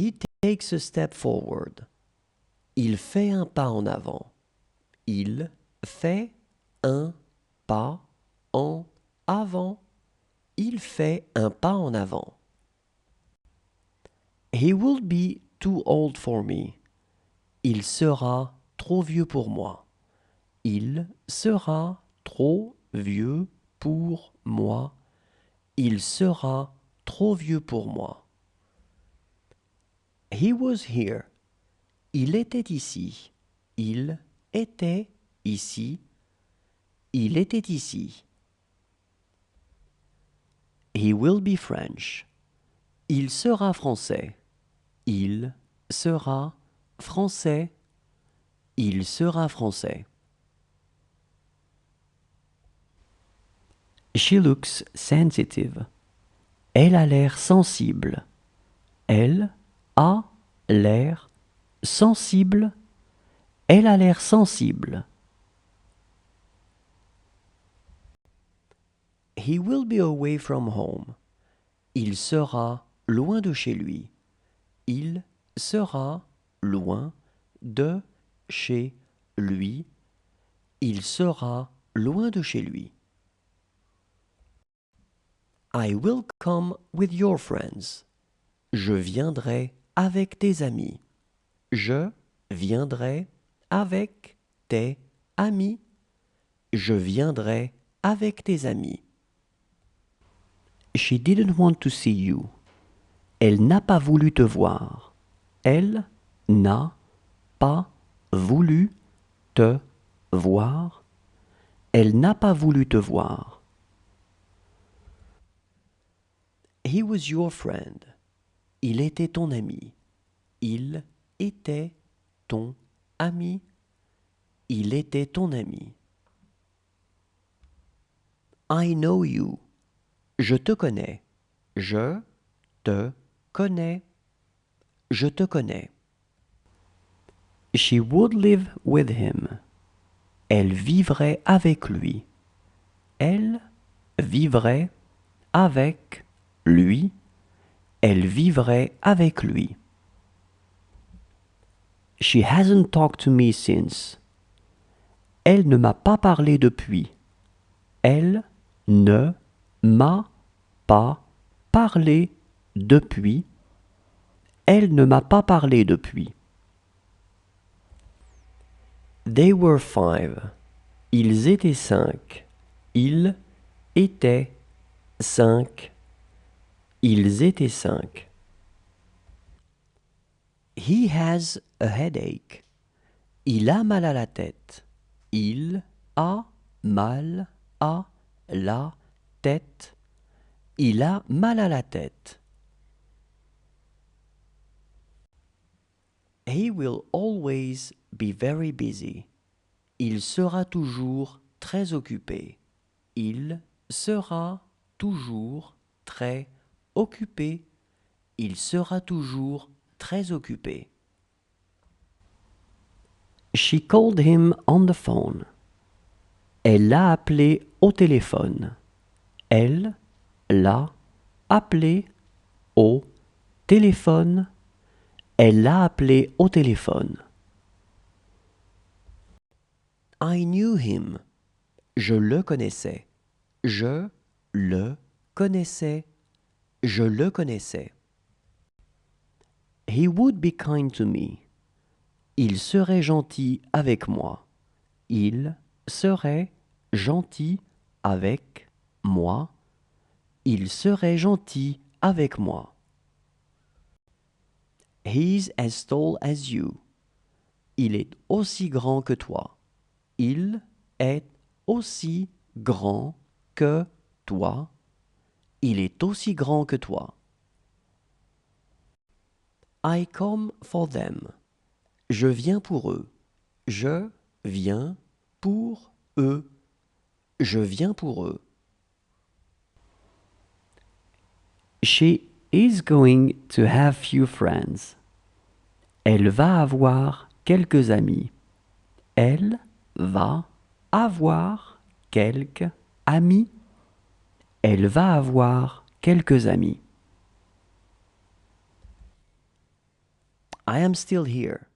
He takes a step forward. Il fait un pas en avant. Il fait un pas en avant. Il fait un pas en avant. He will be too old for me. Il sera trop vieux pour moi. Il sera trop vieux pour moi. Il sera trop vieux pour moi. He was here. Il était ici. Il était ici. Il était ici. He will be French. Il sera français. Il sera français. Il sera français. She looks sensitive. Elle a l'air sensible. Elle a l'air sensible. Elle a l'air sensible. He will be away from home. Il sera loin de chez lui. Il sera loin de chez lui. Il sera loin de chez lui. I will come with your friends. Je viendrai avec tes amis. Je viendrai avec tes amis. Je viendrai avec tes amis. She didn't want to see you. Elle n'a pas voulu te voir. Elle n'a pas voulu te voir. Elle n'a pas voulu te voir. He was your friend. Il était ton ami. Il était ton ami. Il était ton ami. I know you. Je te connais. Je te connais. Je te connais. She would live with him. Elle vivrait avec lui. Elle vivrait avec lui. Elle vivrait avec lui. She hasn't talked to me since. Elle ne m'a pas parlé depuis. Elle ne m'a pas parlé depuis. Elle ne m'a pas parlé depuis. They were 5. Ils étaient 5. Ils étaient 5. Ils étaient 5. He has a headache. Il a mal à la tête. Il a mal à la tête. Il a mal à la tête. He will always be very busy. Il sera toujours très occupé. Il sera toujours très occupé. Il sera toujours très occupé. She called him on the phone. Elle l'a appelé au téléphone. Elle l'a appelé au téléphone. Elle l'a appelé au téléphone. I knew him. Je le connaissais. Je le connaissais. Je le connaissais. He would be kind to me. Il serait gentil avec moi. Il serait gentil avec moi. Il serait gentil avec moi. He's as tall as you. Il est aussi grand que toi. Il est aussi grand que toi. Il est aussi grand que toi. I come for them. Je viens pour eux. Je viens pour eux. Je viens pour eux. She is going to have few friends. Elle va avoir quelques amis. Elle va avoir quelques amis. Elle va avoir quelques amis. I am still here.